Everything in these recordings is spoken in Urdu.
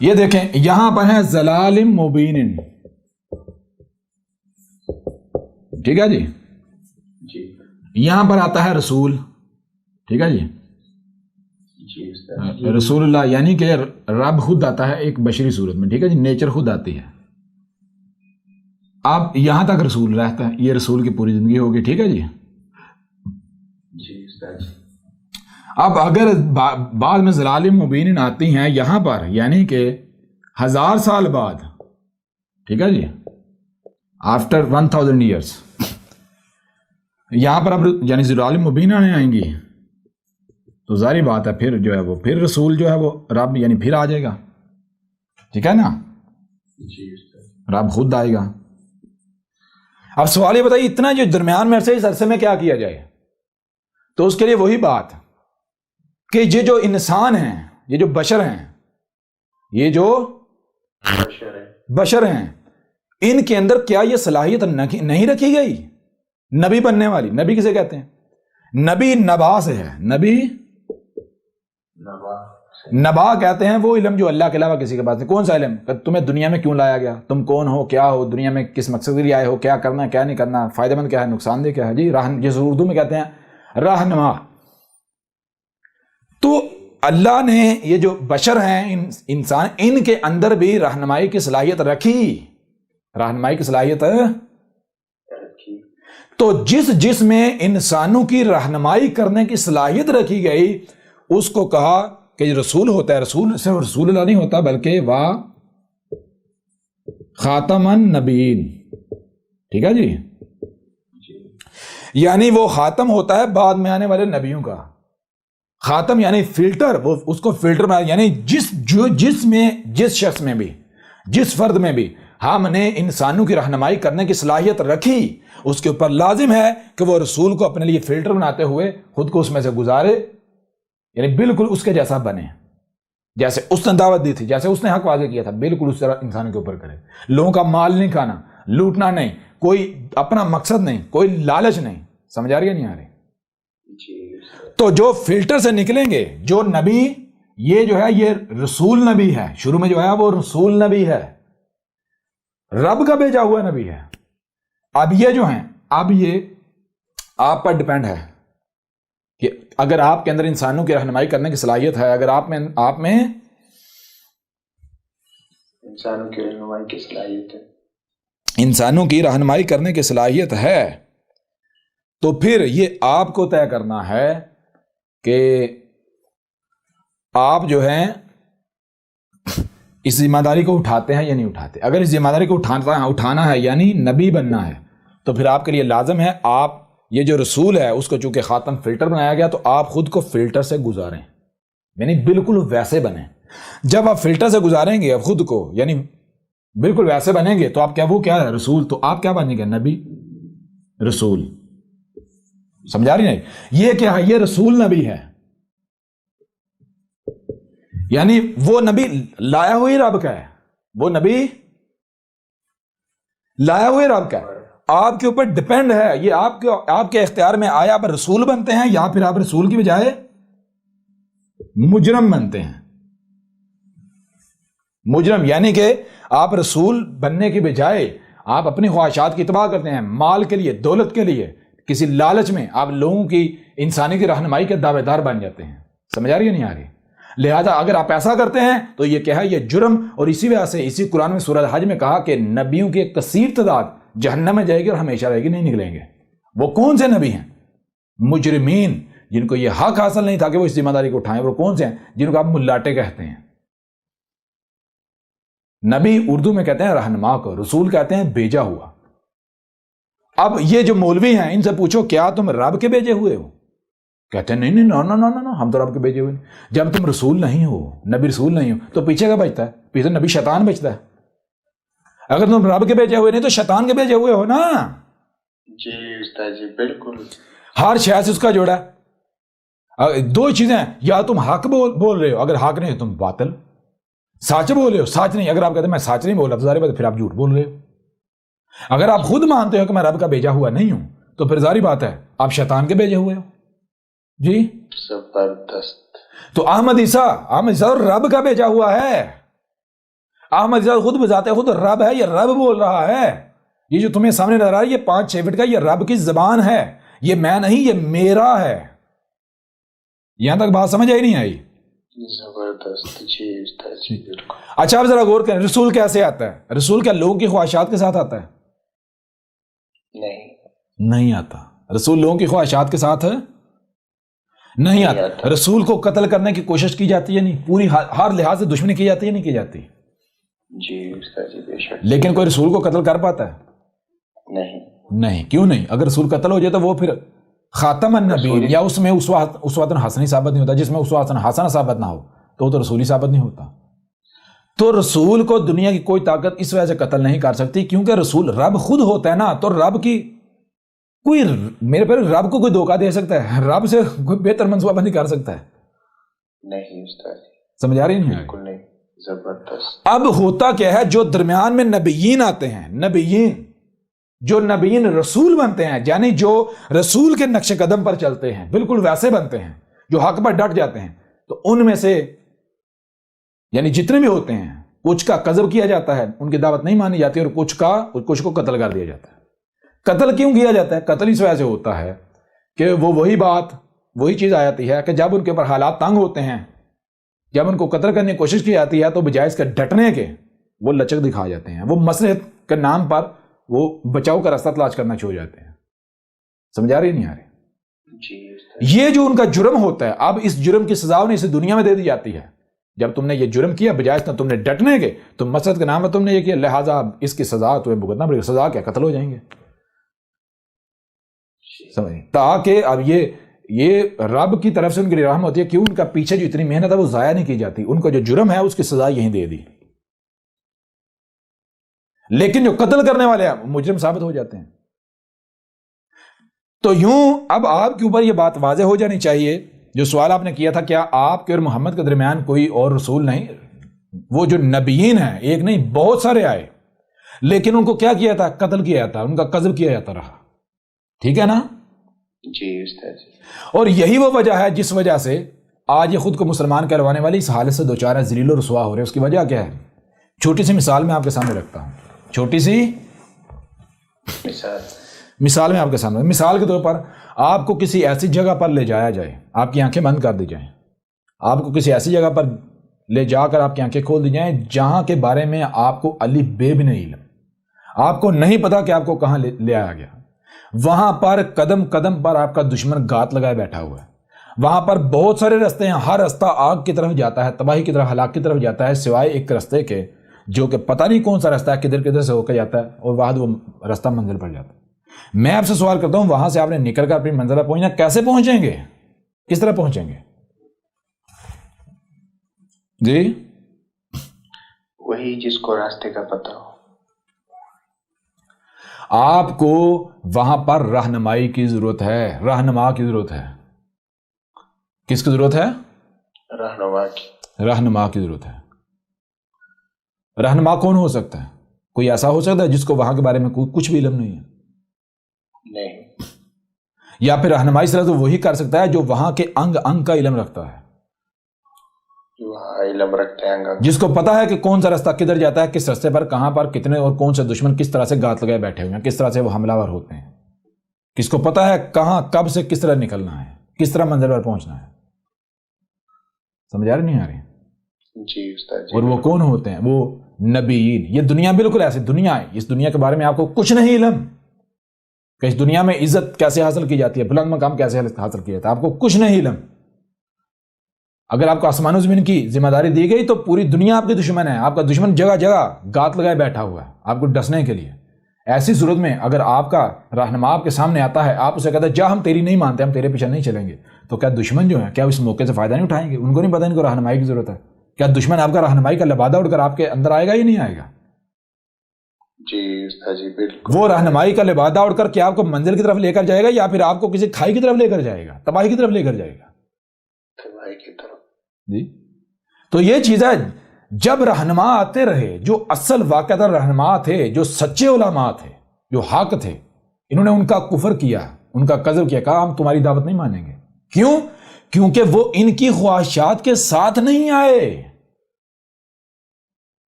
یہ دیکھیں یہاں پر ہے ضلال مبین، ٹھیک ہے جی. یہاں پر آتا ہے رسول، ٹھیک ہے جی. رسول اللہ یعنی کہ رب خود آتا ہے ایک بشری صورت میں، ٹھیک ہے جی، نیچر خود آتی ہے. اب یہاں تک رسول رہتا ہے، یہ رسول کی پوری زندگی ہوگی، ٹھیک ہے جی. اب اگر بعد میں ضلال مبین آتی ہیں یہاں پر، یعنی کہ 1000 سال بعد، ٹھیک ہے جی، آفٹر 1000 ایئرس، یہاں پر اب یعنی ضلال مبین آنے آئیں گی تو ظاہری بات ہے پھر جو ہے وہ پھر رسول جو ہے وہ رب یعنی پھر آ جائے گا، ٹھیک ہے نا، رب خود آئے گا. اب سوال یہ بتائیے اتنا جو درمیان میں عرصے اس عرصے میں کیا کیا جائے؟ تو اس کے لیے وہی بات کہ یہ جو انسان ہیں، یہ جو بشر ہیں، یہ جو بشر ہیں، ان کے اندر کیا یہ صلاحیت نہیں رکھی گئی نبی بننے والی؟ نبی کسے کہتے ہیں؟ نبی نبا سے ہے. نبی نبا کہتے ہیں وہ علم جو اللہ کے علاوہ کسی کے پاس نہیں. کون سا علم؟ تمہیں دنیا میں کیوں لایا گیا، تم کون ہو، کیا ہو، دنیا میں کس مقصد کے لیے آئے ہو، کیا کرنا ہے کیا نہیں کرنا، فائدہ مند کیا ہے نقصان دہ کیا ہے جی. جس اردو میں کہتے ہیں رہنما. تو اللہ نے یہ جو بشر ہیں انسان، ان کے اندر بھی رہنمائی کی صلاحیت رکھی، رہنمائی کی صلاحیت تو جس میں انسانوں کی رہنمائی کرنے کی صلاحیت رکھی گئی اس کو کہا کہ یہ رسول ہوتا ہے. رسول صرف رسول اللہ نہیں ہوتا بلکہ وہ خاتم النبیین، ٹھیک ہے جی، یعنی وہ خاتم ہوتا ہے بعد میں آنے والے نبیوں کا. خاتم یعنی فلٹر، وہ اس کو فلٹر میں یعنی جس شخص میں بھی، جس فرد میں بھی ہم نے انسانوں کی رہنمائی کرنے کی صلاحیت رکھی، اس کے اوپر لازم ہے کہ وہ رسول کو اپنے لیے فلٹر بناتے ہوئے خود کو اس میں سے گزارے، یعنی بالکل اس کے جیسا بنے، جیسے اس نے دعوت دی تھی، جیسے اس نے حق واضح کیا تھا، بالکل اس طرح انسانوں کے اوپر کرے. لوگوں کا مال نہیں کھانا، لوٹنا نہیں، کوئی اپنا مقصد نہیں، کوئی لالچ نہیں. سمجھ آ رہی ہے نہیں آ رہی؟ تو جو فلٹر سے نکلیں گے جو نبی، یہ جو ہے یہ رسول نبی ہے، شروع میں جو ہے وہ رسول نبی ہے، رب کا بھیجا ہوا نبی ہے. اب یہ جو ہیں، اب یہ آپ پر ڈیپینڈ ہے کہ اگر آپ کے اندر انسانوں کی رہنمائی کرنے کی صلاحیت ہے، اگر آپ میں انسانوں کی رہنمائی کی صلاحیت ہے، انسانوں کی رہنمائی کرنے کی صلاحیت ہے، تو پھر یہ آپ کو طے کرنا ہے کہ آپ جو ہیں اس ذمہ داری کو اٹھاتے ہیں یا نہیں اٹھاتے. اگر اس ذمہ داری کو اٹھانا ہے یعنی نبی بننا ہے تو پھر آپ کے لیے لازم ہے آپ یہ جو رسول ہے اس کو چونکہ خاتم فلٹر بنایا گیا تو آپ خود کو فلٹر سے گزاریں، یعنی بالکل ویسے بنیں. جب آپ فلٹر سے گزاریں گے خود کو، یعنی بالکل ویسے بنیں گے تو آپ کیا ہے رسول، تو آپ کیا بنیں گے؟ نبی رسول. سمجھا رہی نہیں؟ یہ کیا ہے؟ یہ رسول نبی ہے، یعنی وہ نبی لایا ہوئی رب کا ہے، وہ نبی لایا ہوئے رب کا ہے. آپ کے اوپر ڈیپینڈ ہے، یہ آپ کے اختیار میں آیا آپ رسول بنتے ہیں یا پھر آپ رسول کی بجائے مجرم بنتے ہیں. مجرم یعنی کہ آپ رسول بننے کی بجائے آپ اپنی خواہشات کی اتباع کرتے ہیں، مال کے لیے، دولت کے لیے، کسی لالچ میں آپ لوگوں کی انسانی کی رہنمائی کے دعوے دار بن جاتے ہیں. سمجھ آ رہی ہے نہیں آ رہی؟ لہذا اگر آپ ایسا کرتے ہیں تو یہ کیا ہے؟ یہ جرم. اور اسی وجہ سے اسی قرآن میں سورہ حج میں کہا کہ نبیوں کی ایک کثیر تعداد جہنم میں جائے گی اور ہمیشہ رہے گی، نہیں نکلیں گے. وہ کون سے نبی ہیں؟ مجرمین، جن کو یہ حق حاصل نہیں تھا کہ وہ اس ذمہ داری کو اٹھائیں. وہ کون سے ہیں؟ جن کو آپ ملاٹے کہتے ہیں. نبی اردو میں کہتے ہیں رہنما کو، رسول کہتے ہیں بھیجا ہوا. اب یہ جو مولوی ہیں ان سے پوچھو کیا تم رب کے بھیجے ہوئے ہو؟ کہتے ہیں نہیں نو ہم تو رب کے بھیجے ہوئے نہیں. جب تم رسول نہیں ہو، نبی رسول نہیں ہو، تو پیچھے کا بچتا ہے؟ پیچھے نبی شیطان بچتا ہے. اگر تم رب کے بھیجے ہوئے نہیں تو شیطان کے بھیجے ہوئے ہو نا. جی استاد جی بالکل. ہر شے سے اس کا جوڑا ہے. دو چیزیں ہیں، یا تم حق بول رہے ہو، اگر حق نہیں تم باطل. سچ بول رہے ہو، سچ نہیں. اگر آپ کہتے ہیں میں سچ نہیں بول رہا تو پھر آپ جھوٹ بول رہے ہو. اگر آپ خود مانتے ہو کہ میں رب کا بھیجا ہوا نہیں ہوں تو پھر ظاہری بات ہے آپ شیطان کے بھیجے ہوئے ہو. جی زبردست. تو احمد عیسیٰ رب کا بھیجا ہوا ہے. احمد رضا خود بذات خود رب ہے، یہ رب بول رہا ہے. یہ جو تمہیں سامنے نظر آ رہا ہے یہ 5-6 فٹ کا، یہ رب کی زبان ہے، یہ میں نہیں، یہ میرا ہے. یہاں تک بات سمجھ آئی نہیں آئی؟ زبردست. جی استاد جی بالکل. اچھا آپ ذرا غور کریں، رسول کیسے آتا ہے؟ رسول کیا لوگوں کی خواہشات کے ساتھ آتا ہے؟ نہیں آتا. رسول لوگوں کی خواہشات کے ساتھ نہیں آتا. رسول کو قتل کرنے کی کوشش کی جاتی ہے، نہیں پوری ہر لحاظ سے دشمنی کی جاتی ہے، نہیں کی جاتی؟ جی استاد جی بے شک. لیکن کوئی رسول کو قتل کر پاتا ہے؟ نہیں. کیوں نہیں؟ اگر رسول قتل ہو جائے تو وہ پھر خاتم النبیین یا اس میں اسوۃ حسنہ ثابت نہیں ہوتا. جس میں اسوۃ حسنہ ثابت نہ ہو تو وہ تو رسول ہی ثابت نہیں ہوتا. تو رسول کو دنیا کی کوئی طاقت اس وجہ سے قتل نہیں کر سکتی کیونکہ رسول رب خود ہوتا ہے نا. تو رب کی کوئی میرے پر رب کو کوئی دھوکہ دے سکتا ہے؟ رب سے کوئی بہتر منصوبہ بندی کر سکتا ہے؟ نہیں استاد جی. سمجھ آ رہی نہیں؟ بالکل نہیں. زبردست. اب ہوتا کیا ہے، جو درمیان میں نبیین آتے ہیں، نبیین جو نبیین رسول بنتے ہیں، یعنی جو رسول کے نقش قدم پر چلتے ہیں، بالکل ویسے بنتے ہیں جو حق پر ڈٹ جاتے ہیں، تو ان میں سے یعنی جتنے بھی ہوتے ہیں کچھ کا قذف کیا جاتا ہے، ان کی دعوت نہیں مانی جاتی، اور کچھ کو قتل کر دیا جاتا ہے. قتل کیوں کیا جاتا ہے؟ قتل اس وجہ سے ہوتا ہے کہ وہی چیز آ جاتی ہے کہ جب ان کے اوپر حالات تنگ ہوتے ہیں، جب ان کو قتل کرنے کی کوشش کی جاتی ہے تو بجائے اس کے ڈٹنے کے وہ لچک دکھا جاتے ہیں، وہ مصلحت کے نام پر وہ بچاؤ کا راستہ تلاش کرنا چھوڑ جاتے ہیں. سمجھ آ رہی نہیں آ رہی؟ جی. یہ جو ان کا جرم ہوتا ہے، اب اس جرم کی سزا انہیں اس دنیا میں دے دی جاتی ہے. جب تم نے یہ جرم کیا بجائے تم نے ڈٹنے کے، تم مصلحت کے نام پر تم نے یہ کیا، لہٰذا اس کی سزا تمہیں بھگتنا پڑے گی. سزا کیا؟ قتل ہو جائیں گے. سمجھ تاکہ اب یہ رب کی طرف سے ان کی رحم ہوتی ہے کہ ان کا پیچھے جو اتنی محنت ہے وہ ضائع نہیں کی جاتی، ان کو جو جرم ہے اس کی سزا یہیں دے دی. لیکن جو قتل کرنے والے ہیں مجرم ثابت ہو جاتے ہیں. تو یوں اب آپ کے اوپر یہ بات واضح ہو جانی چاہیے، جو سوال آپ نے کیا تھا کیا آپ کے اور محمد کے درمیان کوئی اور رسول نہیں؟ وہ جو نبیین ہیں ایک نہیں بہت سارے آئے، لیکن ان کو کیا کیا تھا؟ قتل کیا جاتا، ان کا قذف کیا جاتا رہا. ٹھیک ہے نا؟ جی استاد جی. اور یہی وہ وجہ ہے جس وجہ سے آج یہ خود کو مسلمان کہلوانے والی اس حالت سے دوچار ہے، ذلیل و رسوا ہو رہے ہیں. اس کی وجہ کیا ہے؟ چھوٹی سی مثال میں آپ کے سامنے رکھتا ہوں. چھوٹی سی مثال میں آپ کے سامنے، مثال کے طور پر آپ کو کسی ایسی جگہ پر لے جایا جائے، آپ کی آنکھیں بند کر دی جائیں، آپ کو کسی ایسی جگہ پر لے جا کر آپ کی آنکھیں کھول دی جائیں جہاں کے بارے میں آپ کو الف بے بھی نہیں علم، آپ کو نہیں پتا کہ آپ کو کہاں لے آیا گیا. وہاں پر قدم قدم پر آپ کا دشمن گات لگائے بیٹھا ہوا ہے. وہاں پر بہت سارے رستے ہیں، ہر رستہ آگ کی طرف جاتا ہے، تباہی کی طرف، ہلاک کی طرف جاتا ہے، سوائے ایک رستے کے جو کہ پتہ نہیں کون سا رستہ ہے، کدھر سے ہو کے جاتا ہے اور بعد وہ رستہ منزل پر جاتا ہے. میں آپ سے سوال کرتا ہوں، وہاں سے آپ نے نکل کر اپنی منزل پر پہنچنا، کیسے پہنچیں گے؟ کس طرح پہنچیں گے؟ جی وہی جس کو راستے کا پتہ ہو. آپ کو وہاں پر رہنمائی کی ضرورت ہے، رہنما کی ضرورت ہے. کس کی ضرورت ہے؟ رہنما کی ضرورت ہے. رہنما کون ہو سکتا ہے؟ کوئی ایسا ہو سکتا ہے جس کو وہاں کے بارے میں کچھ بھی علم نہیں ہے؟ نہیں. یا پھر رہنمائی صرف تو وہی کر سکتا ہے جو وہاں کے انگ کا علم رکھتا ہے، علم رکھتے ہیں، جس کو پتا ہے کہ کون سا رستہ کدھر جاتا ہے، کس رستے پر کہاں پر کتنے اور کون سے دشمن کس طرح سے گات لگائے بیٹھے ہوئے ہیں، کس طرح سے وہ حملہ ور ہوتے ہیں، کس کو پتا ہے کہاں کب سے کس طرح نکلنا ہے، کس طرح منزل پر پہنچنا ہے. سمجھ آ رہی نہیں آ رہی؟ جی استاد جی. اور وہ کون ہوتے ہیں؟ وہ نبیین. یہ دنیا بالکل ایسی دنیا ہے، اس دنیا کے بارے میں آپ کو کچھ نہیں علم کہ اس دنیا میں عزت کیسے حاصل کی جاتی ہے، بلند مقام کیسے حاصل کیا جاتا ہے، آپ کو کچھ نہیں علم. اگر آپ کو آسمان و زمین کی ذمہ داری دی گئی تو پوری دنیا آپ کے دشمن ہے، آپ کا دشمن جگہ جگہ گات لگائے بیٹھا ہوا ہے آپ کو ڈسنے کے لیے. ایسی صورت میں اگر آپ کا رہنما آپ کے سامنے آتا ہے، آپ اسے کہتے ہیں جا ہم تیری نہیں مانتے، ہم تیرے پیچھے نہیں چلیں گے، تو کیا دشمن جو ہیں کیا اس موقع سے فائدہ نہیں اٹھائیں گے؟ ان کو نہیں پتا ان کو رہنمائی کی ضرورت ہے. کیا دشمن آپ کا رہنمائی کا لبادہ اڑ کر آپ کے اندر آئے گا یا نہیں آئے گا؟ جی استاد جی بالکل. وہ رہنمائی کا لبادہ اڑ کر کیا آپ کو منزل کی طرف لے کر جائے گا یا پھر آپ کو کسی کھائی کی طرف لے کر جائے گا، تباہی کی طرف لے کر جائے گا؟ تباہی کی طرف. جی تو یہ چیز ہے، جب رہنما آتے رہے جو اصل واقعہ رہنما تھے، جو سچے علماء تھے، جو حق تھے، انہوں نے ان کا کفر کیا، ان کا قذف کیا، کہا ہم تمہاری دعوت نہیں مانیں گے. کیوں؟ کیونکہ وہ ان کی خواہشات کے ساتھ نہیں آئے،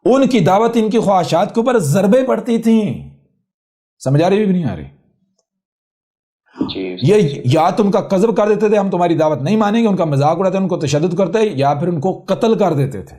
ان کی دعوت ان کی خواہشات کے اوپر ضربیں پڑتی تھیں. سمجھ آ رہی بھی نہیں آ رہی؟ یہ یا تم کا قذف کر دیتے تھے ہم تمہاری دعوت نہیں مانیں گے، ان کا مذاق اڑاتے ان کو تشدد کرتے، یا پھر ان کو قتل کر دیتے تھے.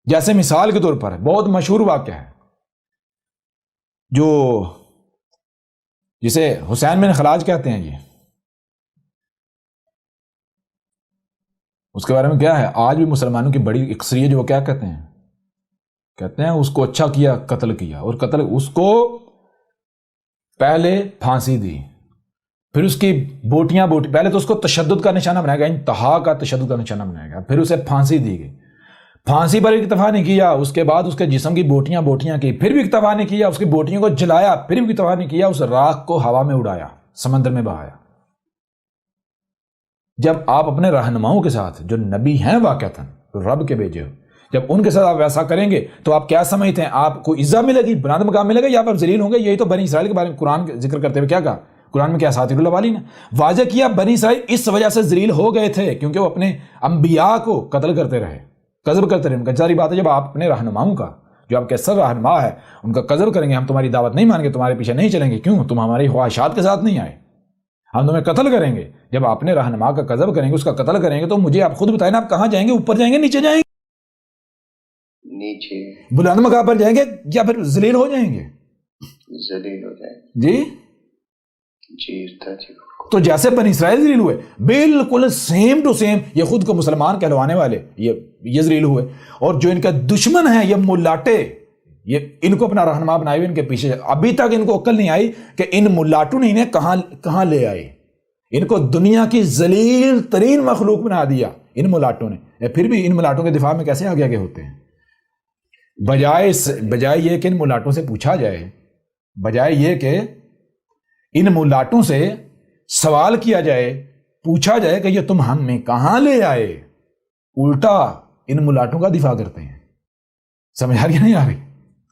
جیسے مثال کے طور پر بہت مشہور واقعہ ہے جو جسے حسین بن خلاج کہتے ہیں، یہ اس کے بارے میں کیا ہے، آج بھی مسلمانوں کی بڑی اکثریت جو کیا کہتے ہیں اس کو اچھا کیا قتل کیا، اور قتل اس کو پہلے پھانسی دی، پھر اس کی بوٹیاں پہلے تو اس کو تشدد کا نشانہ بنایا گیا، انتہا کا تشدد کا نشانہ بنایا گیا، پھر اسے پھانسی دی گئی. پھانسی پر اکتفا نہیں کیا، اس کے بعد اس کے جسم کی بوٹیاں کی، پھر بھی اکتفا نہیں کیا، اس کی بوٹیوں کو جلایا، پھر بھی اکتفا نہیں کیا، اس راکھ کو ہوا میں اڑایا، سمندر میں بہایا. جب آپ اپنے رہنماؤں کے ساتھ جو نبی ہیں واقعتاً رب کے بھیجے ہو، جب ان کے ساتھ آپ ویسا کریں گے تو آپ کیا سمجھتے ہیں آپ کو عزت ملے گی، بلند مقام ملے گا، یا آپ ذلیل ہوں گے؟ یہی تو بنی اسرائیل کے بارے میں قرآن ذکر کرتے ہوئے کیا کہا، قرآن میں کیا اساطیر الاولین واضح کیا، بنی اسرائیل اس وجہ سے ذلیل ہو گئے تھے کیونکہ وہ اپنے انبیاء کو قتل کرتے رہے، قذف کرتے رہے. ان کا ساری بات ہے جب آپ اپنے رہنماؤں کا جو آپ کے سر رہنما ہے ان کا قذف کریں گے، ہم تمہاری دعوت نہیں مانیں گے، تمہارے پیچھے نہیں چلیں گے، کیوں؟ تم ہماری خواہشات کے ساتھ نہیں آئے، ہم تمہیں قتل کریں گے. جب آپ اپنے رہنما کا قذف کریں گے، اس کا قتل کریں گے، تو مجھے آپ خود بتائیں نا، آپ کہاں جائیں گے؟ اوپر جائیں گے، نیچے جائیں گے؟ نیچے. بلند مقام پر جائیں گے یا پھر ذلیل ہو جائیں گے؟ ذلیل ہو جائیں گے. جی. تو جیسے بنی اسرائیل ذلیل ہوئے، بالکل سیم ٹو سیم یہ خود کو مسلمان کہلوانے والے یہ ذلیل ہوئے. اور جو ان کا دشمن ہے یہ ملاٹے، یہ ان کو اپنا رہنما بنائے ہوئے، ان کے پیچھے ابھی تک ان کو عقل نہیں آئی کہ ان ملاٹوں نے انہیں کہاں لے آئے. ان کو دنیا کی ذلیل ترین مخلوق بنا دیا ان ملاٹوں نے. پھر بھی ان ملاٹوں کے دفاع میں کیسے آگے ہوتے ہیں؟ بجائے یہ کہ ان ملاٹوں سے پوچھا جائے، بجائے یہ کہ ان ملاٹوں سے سوال کیا جائے، پوچھا جائے کہ یہ تم ہم میں کہاں لے آئے، الٹا ان ملاٹوں کا دفاع کرتے ہیں. سمجھ آ رہی نہیں آ رہی؟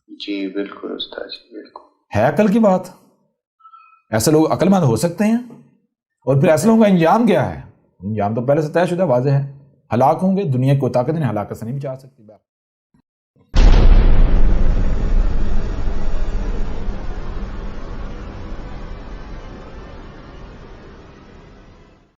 جی بالکل استاد جی، بالکل. ہے عقل کی بات. ایسے لوگ عقل مند ہو سکتے ہیں؟ اور پھر ایسے لوگوں کا انجام کیا ہے؟ انجام تو پہلے سے طے شدہ واضح ہے، ہلاک ہوں گے. دنیا کو طاقت انہیں ہلاکت سے نہیں بچا سکتی.